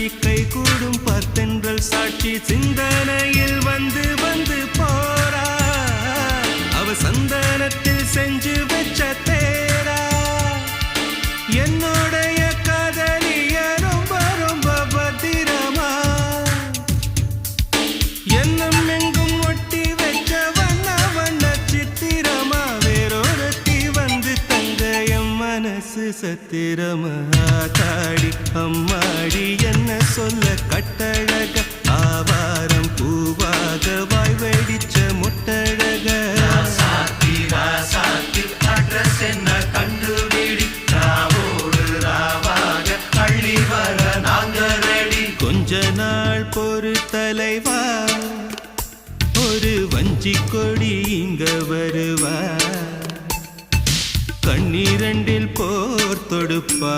காட்சி கை கூடும் பார்த்தென்றல் சாட்சி சிந்தனையில் வந்து வந்து போறா அவ சந்தனத்தில் செஞ்சு வச்ச தேரா என்னுடைய காதலிய ரொம்ப ரொம்ப பத்திரமா என்னும் எங்கும் ஒட்டி வச்ச வண்ண வண்ண சித்திரமா வேறொருத்தி வந்து தங்க என் மனசு சத்திரமா தாடி அம்மாடி என்ன சொல்ல கட்டழக ஆவாரம் பூவாக வாய் வெடிச்ச முட்டழக அட்ரஸ் என்ன கண்டுபிடி ராவோடு ராவாக அள்ளி வர நாங்க ரெடி கொஞ்ச நாள் பொறு தலைவா ஒரு வஞ்சி கொடி இங்க வருவா கண்ணீரண்டில் போர் தொடுப்பா